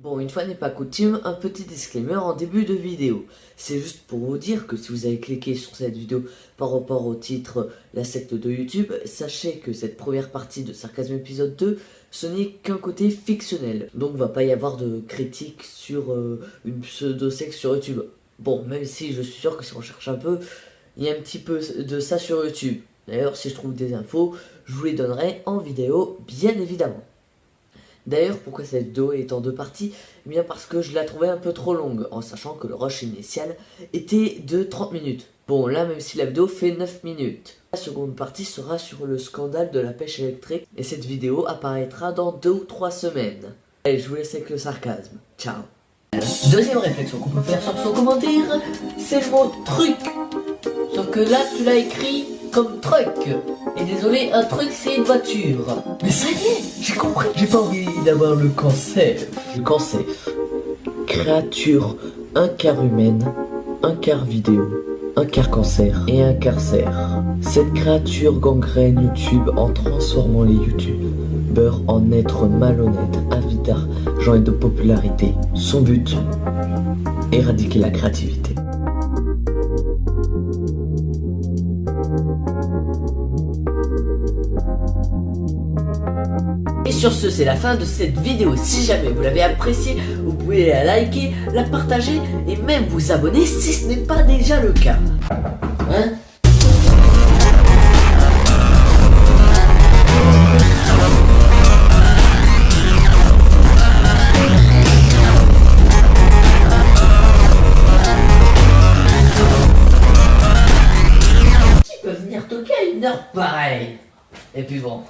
Bon, une fois n'est pas coutume, un petit disclaimer en début de vidéo. C'est juste pour vous dire que si vous avez cliqué sur cette vidéo par rapport au titre La secte de YouTube, sachez que cette première partie de Sarcasme épisode 2, ce n'est qu'un côté fictionnel. Donc va pas y avoir de critique sur une pseudo-secte sur YouTube. Bon, même si je suis sûr que si on cherche un peu, il y a un petit peu de ça sur YouTube. D'ailleurs, si je trouve des infos, je vous les donnerai en vidéo, bien évidemment. D'ailleurs, pourquoi cette vidéo est en deux parties? Eh bien parce que je la trouvais un peu trop longue, en sachant que le rush initial était de 30 minutes. Bon, là, même si la vidéo fait 9 minutes. La seconde partie sera sur le scandale de la pêche électrique, et cette vidéo apparaîtra dans 2 ou 3 semaines. Allez, je vous laisse avec le sarcasme. Ciao. Deuxième réflexion qu'on peut faire sur son commentaire, c'est le mot truc. Sauf que là, tu l'as écrit comme truc. Et désolé, un truc c'est une voiture. Mais ça y est, j'ai compris. J'ai pas envie d'avoir le cancer. Le cancer. Créature, un quart humaine, un quart vidéo, un quart cancer et un quart cerf. Cette créature gangrène YouTube en transformant les YouTubeurs en êtres malhonnêtes, avides d'argent et de popularité. Son but, éradiquer la créativité. Et sur ce, c'est la fin de cette vidéo. Si jamais vous l'avez appréciée, vous pouvez la liker, la partager et même vous abonner si ce n'est pas déjà le cas. Hein? Qui peut venir toquer à une heure pareille? Et puis bon.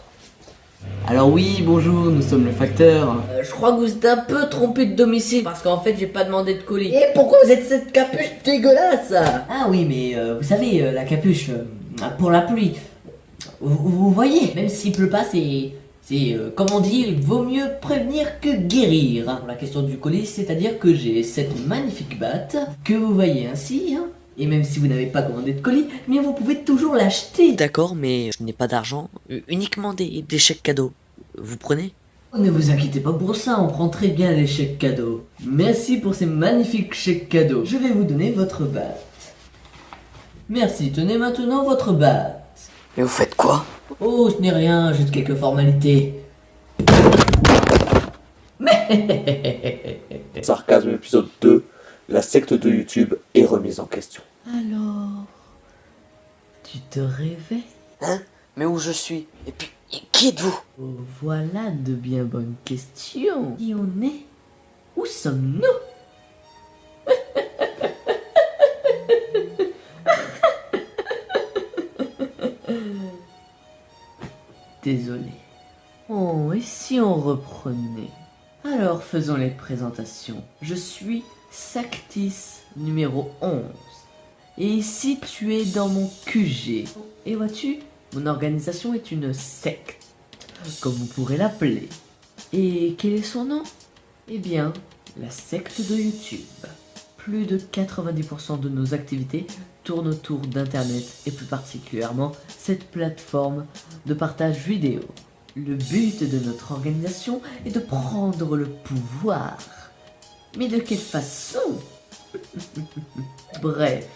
Alors oui, bonjour, nous sommes le facteur. Je crois que vous êtes un peu trompé de domicile parce qu'en fait j'ai pas demandé de colis. Et pourquoi vous êtes cette capuche dégueulasse? Ah oui, mais vous savez, la capuche pour la pluie. Vous voyez, même s'il pleut pas, c'est comme on dit, il vaut mieux prévenir que guérir. Pour la question du colis, c'est-à-dire que j'ai cette magnifique batte que vous voyez ainsi. Et même si vous n'avez pas commandé de colis, eh bien vous pouvez toujours l'acheter. D'accord, mais je n'ai pas d'argent, uniquement des chèques cadeaux. Vous prenez? Ne vous inquiétez pas pour ça, on prend très bien les chèques cadeaux. Merci pour ces magnifiques chèques cadeaux. Je vais vous donner votre batte. Merci, tenez maintenant votre batte. Mais vous faites quoi? Oh, ce n'est rien, juste quelques formalités. Mais Sarcasme épisode 2, la secte de YouTube est remise en question. alors, tu te réveilles? Hein? Mais où je suis? Et puis, qui êtes-vous? Oh, voilà de bien bonnes questions. Qui on est? Où sommes-nous? Désolé. Oh, et si on reprenait? Alors faisons les présentations. Je suis Sactis numéro 11. Et ici tu es dans mon QG. Et vois-tu, mon organisation est une secte, comme vous pourrez l'appeler. Et quel est son nom? Eh bien, la secte de YouTube. Plus de 90% de nos activités tournent autour d'Internet et plus particulièrement cette plateforme de partage vidéo. Le but de notre organisation est de prendre le pouvoir. Mais de quelle façon? Bref,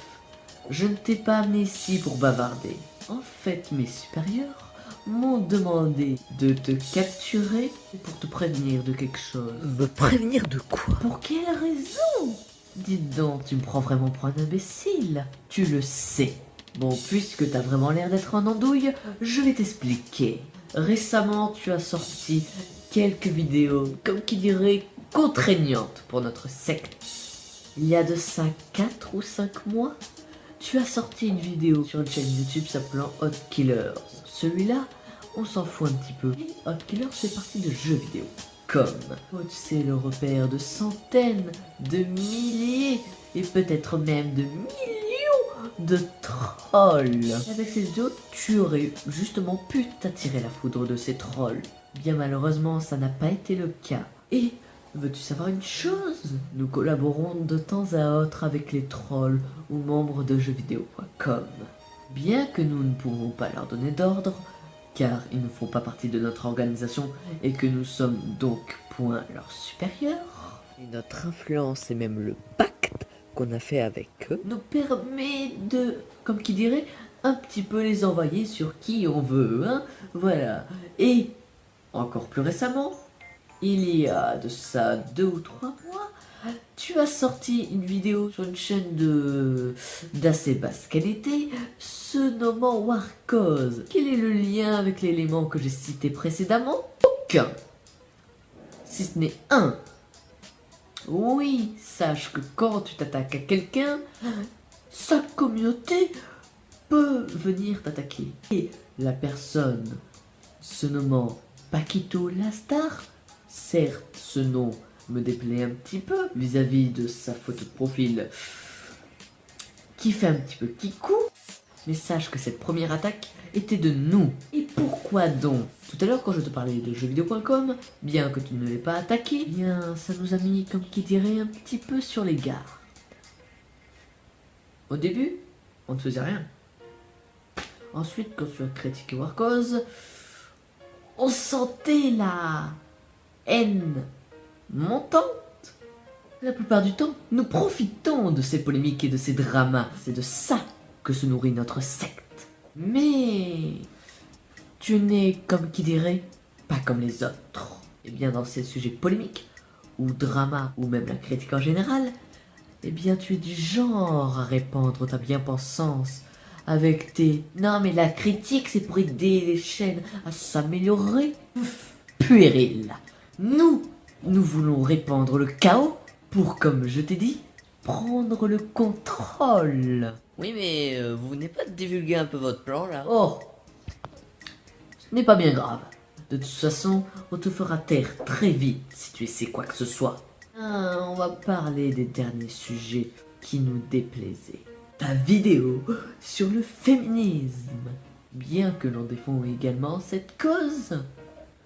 je ne t'ai pas amené ici pour bavarder. En fait, mes supérieurs m'ont demandé de te capturer pour te prévenir de quelque chose. Me prévenir de quoi? Pour quelle raison? Dites donc, tu me prends vraiment pour un imbécile. Tu le sais. Bon, puisque t'as vraiment l'air d'être en andouille, je vais t'expliquer. Récemment, tu as sorti quelques vidéos, comme qui dirait, contraignantes pour notre secte. Il y a de ça 4 ou 5 mois, tu as sorti une vidéo sur une chaîne YouTube s'appelant Hot Killers. Celui-là, on s'en fout un petit peu. Et Hot Killers fait partie de jeux vidéo. Comme c'est le repère de centaines, de milliers et peut-être même de millions de trolls. Avec ces vidéos, tu aurais justement pu t'attirer la foudre de ces trolls. Bien malheureusement, ça n'a pas été le cas. Et veux-tu savoir une chose? Nous collaborons de temps à autre avec les trolls ou membres de jeuxvideo.com. Bien que nous ne pouvons pas leur donner d'ordre, car ils ne font pas partie de notre organisation et que nous sommes donc point leurs supérieurs, Et notre influence et même le pacte qu'on a fait avec eux nous permet de, comme qui dirait, un petit peu les envoyer sur qui on veut, hein. Voilà. Et encore plus récemment, il y a de ça 2 ou 3 mois, tu as sorti une vidéo sur une chaîne d'assez basse qualité, se nommant Warcause. Quel est le lien avec l'élément que j'ai cité précédemment? Aucun. Si ce n'est un. Oui, sache que quand tu t'attaques à quelqu'un, sa communauté peut venir t'attaquer. Et la personne se nommant Paquito Lastar, certes ce nom me déplaît un petit peu vis-à-vis de sa photo de profil qui fait un petit peu kikou, mais sache que cette première attaque était de nous. Et pourquoi donc? Tout à l'heure quand je te parlais de jeuxvideo.com, bien que tu ne l'aies pas attaqué, bien ça nous a mis, comme qui dirait, un petit peu sur les gardes. Au début, on ne faisait rien. Ensuite, quand tu as critiqué Warcause, on sentait la haine montante. La plupart du temps, nous profitons de ces polémiques et de ces dramas. C'est de ça que se nourrit notre secte. Mais tu n'es, comme qui dirait, pas comme les autres. Et bien dans ces sujets polémiques, ou dramas, ou même la critique en général, eh bien tu es du genre à répandre ta bien-pensance avec tes « non mais la critique c'est pour aider les chaînes à s'améliorer » puéril. Nous voulons répandre le chaos pour, comme je t'ai dit, prendre le contrôle. Oui mais vous venez pas de divulguer un peu votre plan là? Oh, ce n'est pas bien grave. De toute façon, on te fera taire très vite si tu essaies quoi que ce soit. On va parler des derniers sujets qui nous déplaisaient. Ta vidéo sur le féminisme. Bien que l'on défend également cette cause.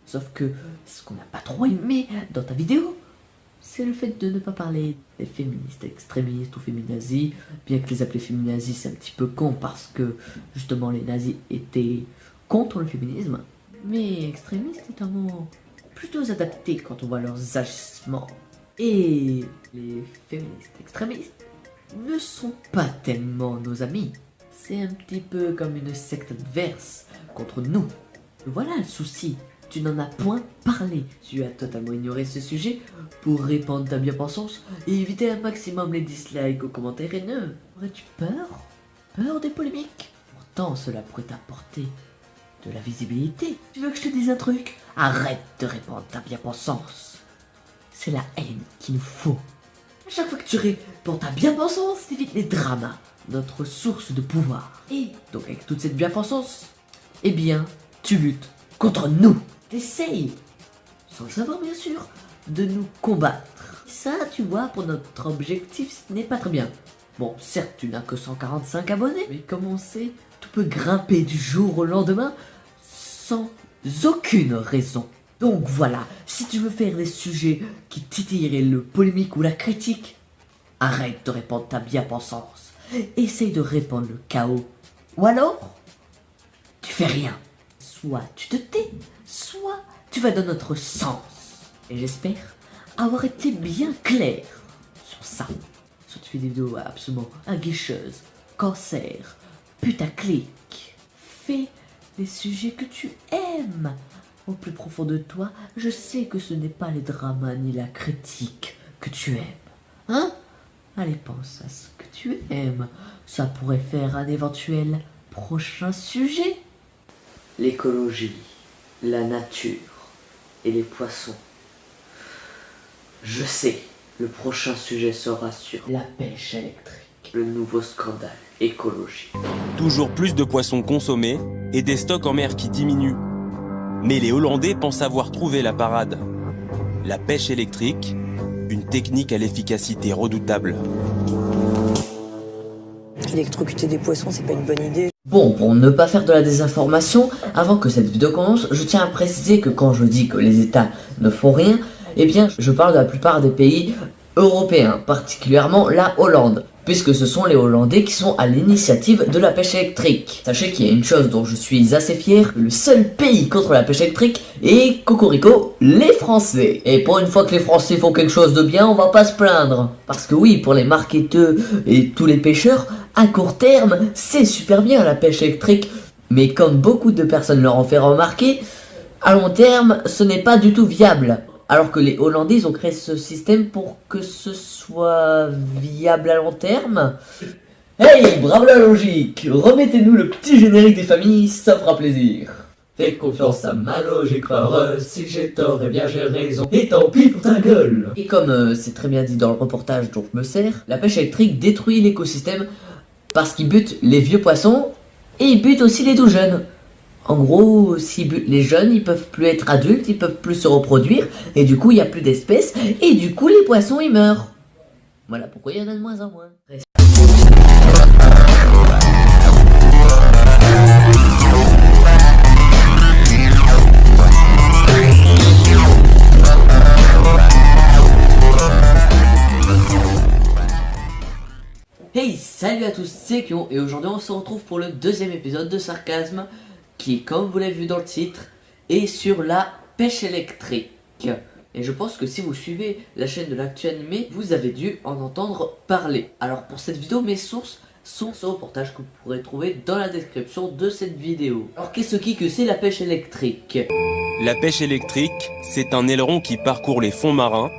Sauf que ce qu'on n'a pas trop aimé dans ta vidéo, c'est le fait de ne pas parler des féministes extrémistes ou féminazis. Bien que les appeler féminazis, c'est un petit peu con parce que justement les nazis étaient contre le féminisme. Mais extrémiste est un mot plutôt adapté quand on voit leurs agissements. Et les féministes extrémistes ne sont pas tellement nos amis. C'est un petit peu comme une secte adverse contre nous. Voilà le souci. Tu n'en as point parlé. Tu as totalement ignoré ce sujet pour répandre ta bien-pensance et éviter un maximum les dislikes aux commentaires haineux. Aurais-tu peur? Peur des polémiques? Pourtant, cela pourrait t'apporter de la visibilité. Tu veux que je te dise un truc? Arrête de répandre ta bien-pensance. C'est la haine qu'il nous faut. À chaque fois que tu répands ta bien-pensance, t'évites les dramas, notre source de pouvoir. Et donc avec toute cette bien-pensance, eh bien, tu luttes contre nous. T'essayes, sans le savoir bien sûr, de nous combattre. Ça, tu vois, pour notre objectif, ce n'est pas très bien. Bon, certes, tu n'as que 145 abonnés, mais comme on sait, tout peut grimper du jour au lendemain sans aucune raison. Donc voilà, si tu veux faire des sujets qui titilleraient le polémique ou la critique, arrête de répandre ta bien-pensance. Essaye de répandre le chaos. Ou alors, tu fais rien. Soit tu te tais, soit tu vas dans notre sens. Et j'espère avoir été bien clair sur ça. Soit tu fais des vidéos absolument aguicheuses, cancer, putaclic. Fais les sujets que tu aimes. Au plus profond de toi, je sais que ce n'est pas les dramas ni la critique que tu aimes. Hein? Allez, pense à ce que tu aimes. Ça pourrait faire un éventuel prochain sujet. L'écologie, la nature et les poissons. Je sais, le prochain sujet sera sur la pêche électrique. Le nouveau scandale écologique. Toujours plus de poissons consommés et des stocks en mer qui diminuent. Mais les Hollandais pensent avoir trouvé la parade. La pêche électrique, une technique à l'efficacité redoutable. Électrocuter des poissons, c'est pas une bonne idée. Bon, pour ne pas faire de la désinformation, avant que cette vidéo commence, je tiens à préciser que quand je dis que les États ne font rien, eh bien, je parle de la plupart des pays européens, particulièrement la Hollande. puisque ce sont les Hollandais qui sont à l'initiative de la pêche électrique. Sachez qu'il y a une chose dont je suis assez fier, le seul pays contre la pêche électrique est Cocorico, les Français. Et pour une fois que les Français font quelque chose de bien, on va pas se plaindre. Parce que oui, pour les marketeurs et tous les pêcheurs, à court terme, c'est super bien la pêche électrique. Mais comme beaucoup de personnes leur ont fait remarquer, à long terme, ce n'est pas du tout viable. Alors que les Hollandais, ils ont créé ce système pour que ce soit viable à long terme. Hey, bravo la logique! Remettez-nous le petit générique des familles, ça fera plaisir. Fais confiance à ma logique, si j'ai tort, eh bien j'ai raison. Et tant pis pour ta gueule. Et comme c'est très bien dit dans le reportage dont je me sers, la pêche électrique détruit l'écosystème parce qu'il bute les vieux poissons et il bute aussi les tout jeunes. En gros, si les jeunes, ils peuvent plus être adultes, ils peuvent plus se reproduire, et du coup, il n'y a plus d'espèces, et du coup, les poissons, ils meurent. Voilà pourquoi il y en a de moins en moins. Hey, salut à tous, c'est Kion, et aujourd'hui on se retrouve pour le deuxième épisode de Sarcasme, qui, comme vous l'avez vu dans le titre, est sur la pêche électrique. Et je pense que si vous suivez la chaîne de l'actu animé, vous avez dû en entendre parler. Alors pour cette vidéo, mes sources sont ce reportage que vous pourrez trouver dans la description de cette vidéo. Alors qu'est-ce que c'est la pêche électrique? La pêche électrique, c'est un aileron qui parcourt les fonds marins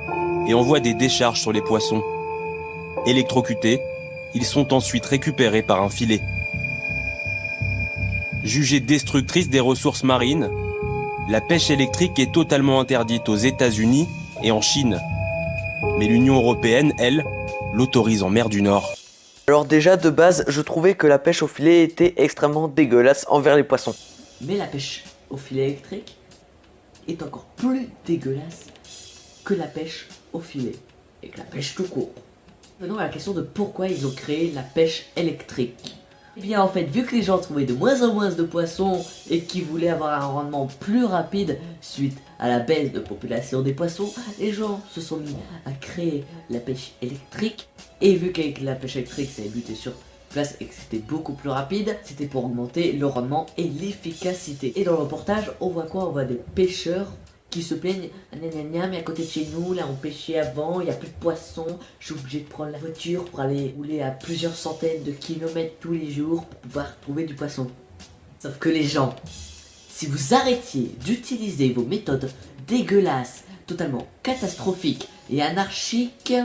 et envoie des décharges sur les poissons. Électrocutés, ils sont ensuite récupérés par un filet. Jugée destructrice des ressources marines, la pêche électrique est totalement interdite aux États-Unis et en Chine. Mais l'Union européenne, elle, l'autorise en mer du Nord. Alors déjà, de base, je trouvais que la pêche au filet était extrêmement dégueulasse envers les poissons. Mais la pêche au filet électrique est encore plus dégueulasse que la pêche au filet et que la pêche tout court. Venons à la question de pourquoi ils ont créé la pêche électrique. Eh bien en fait, vu que les gens trouvaient de moins en moins de poissons et qu'ils voulaient avoir un rendement plus rapide suite à la baisse de population des poissons, les gens se sont mis à créer la pêche électrique. Et vu qu'avec la pêche électrique ça buté sur place et que c'était beaucoup plus rapide, c'était pour augmenter le rendement et l'efficacité. Et dans le reportage, on voit quoi? On voit des pêcheurs qui se plaignent, mais à côté de chez nous, là on pêchait avant, il n'y a plus de poissons, je suis obligé de prendre la voiture pour aller rouler à plusieurs centaines de kilomètres tous les jours pour pouvoir trouver du poisson. Sauf que les gens, si vous arrêtiez d'utiliser vos méthodes dégueulasses, totalement catastrophiques et anarchiques,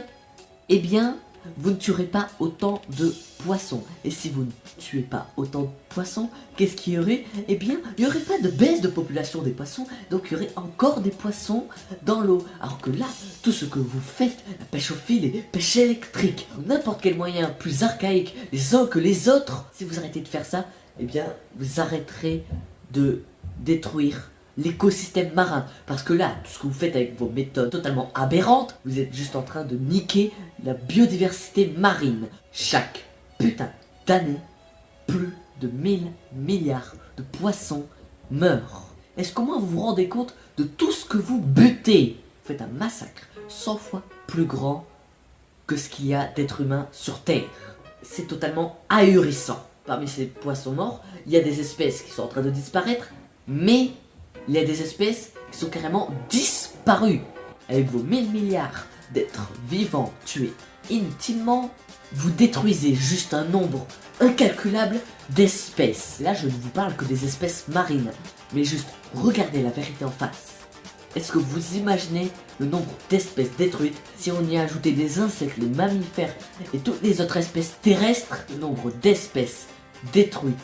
eh bien, vous ne tuerez pas autant de poissons. Et si vous ne tuez pas autant de poissons, qu'est-ce qu'il y aurait? Eh bien, il n'y aurait pas de baisse de population des poissons, donc il y aurait encore des poissons dans l'eau. Alors que là, tout ce que vous faites, la pêche au fil et pêche électrique, n'importe quel moyen plus archaïque les uns que les autres, si vous arrêtez de faire ça, eh bien, vous arrêterez de détruire l'écosystème marin. Parce que là, tout ce que vous faites avec vos méthodes totalement aberrantes, vous êtes juste en train de niquer la biodiversité marine. Chaque putain d'année, plus de 1000 milliards de poissons meurent. Est-ce qu'au moins vous vous rendez compte de tout ce que vous butez? Vous faites un massacre 100 fois plus grand que ce qu'il y a d'êtres humains sur Terre. C'est totalement ahurissant. Parmi ces poissons morts, il y a des espèces qui sont en train de disparaître, mais il y a des espèces qui sont carrément disparues. Avec vos 1000 milliards d'êtres vivants tués inutilement, vous détruisez juste un nombre incalculable d'espèces. Là, je ne vous parle que des espèces marines, mais juste regardez la vérité en face. Est-ce que vous imaginez le nombre d'espèces détruites si on y ajoutait des insectes, les mammifères et toutes les autres espèces terrestres? Le nombre d'espèces détruites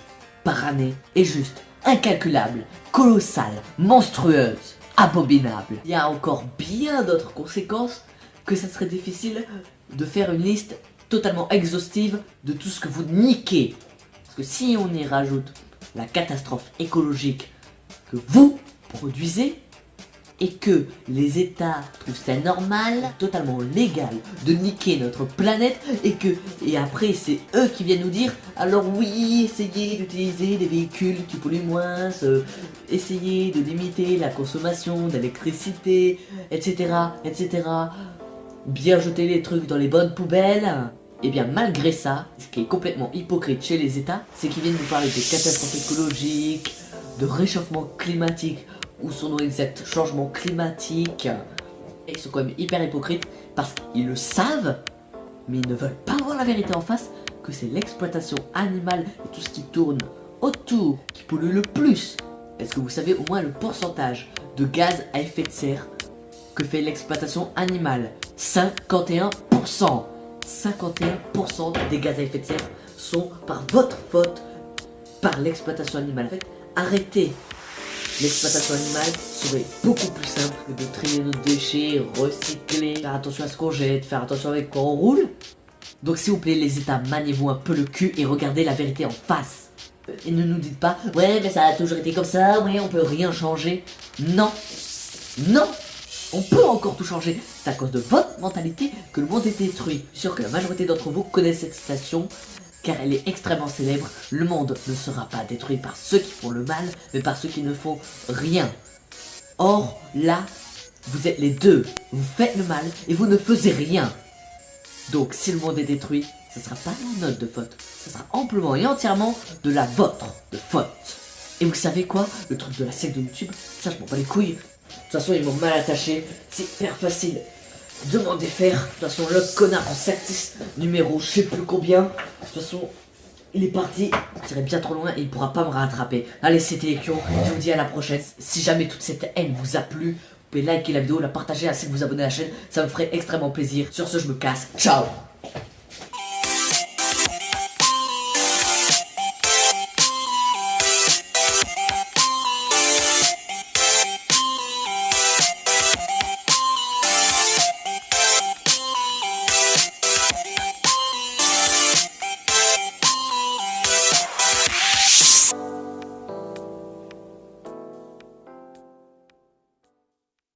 par année est juste incalculable, colossal, monstrueuse, abominable. Il y a encore bien d'autres conséquences que ça serait difficile de faire une liste totalement exhaustive de tout ce que vous niquez. Parce que si on y rajoute la catastrophe écologique que vous produisez, et que les États trouvent ça normal, totalement légal, de niquer notre planète, et après c'est eux qui viennent nous dire alors oui, essayez d'utiliser des véhicules qui polluent moins, essayez de limiter la consommation d'électricité, etc., etc. Bien jeter les trucs dans les bonnes poubelles. Et bien malgré ça, ce qui est complètement hypocrite chez les États, c'est qu'ils viennent nous parler de catastrophes écologiques, de réchauffement climatique, ou son nom exact, changement climatique. Et ils sont quand même hyper hypocrites parce qu'ils le savent, mais ils ne veulent pas voir la vérité en face, que c'est l'exploitation animale et tout ce qui tourne autour qui pollue le plus. Est-ce que vous savez au moins le pourcentage de gaz à effet de serre que fait l'exploitation animale? 51%. 51% des gaz à effet de serre sont par votre faute, par l'exploitation animale. En fait, arrêtez l'exploitation animale serait beaucoup plus simple que de trier nos déchets, recycler, faire attention à ce qu'on jette, faire attention avec quoi on roule. Donc s'il vous plaît les États, maniez-vous un peu le cul et regardez la vérité en face. Et ne nous dites pas, ouais mais ça a toujours été comme ça, ouais on peut rien changer. Non, non, on peut encore tout changer. C'est à cause de votre mentalité que le monde est détruit. Je suis sûr que la majorité d'entre vous connaissent cette citation, car elle est extrêmement célèbre. Le monde ne sera pas détruit par ceux qui font le mal, mais par ceux qui ne font rien. Or, là, vous êtes les deux. Vous faites le mal et vous ne faisiez rien. Donc, si le monde est détruit, ce sera pas la note de faute. Ce sera amplement et entièrement de la vôtre de faute. Et vous savez quoi? Le truc de la secte de YouTube, ça je m'en bats les couilles. De toute façon, ils m'ont mal attaché. C'est hyper facile. Demandez faire. De toute façon, le connard en sectis numéro je sais plus combien. De toute façon, il est parti. Il irait bien trop loin et il pourra pas me rattraper. Allez, c'était les Kions. Je vous dis à la prochaine. Si jamais toute cette haine vous a plu, vous pouvez liker la vidéo, la partager ainsi que vous abonner à la chaîne. Ça me ferait extrêmement plaisir. Sur ce, je me casse. Ciao.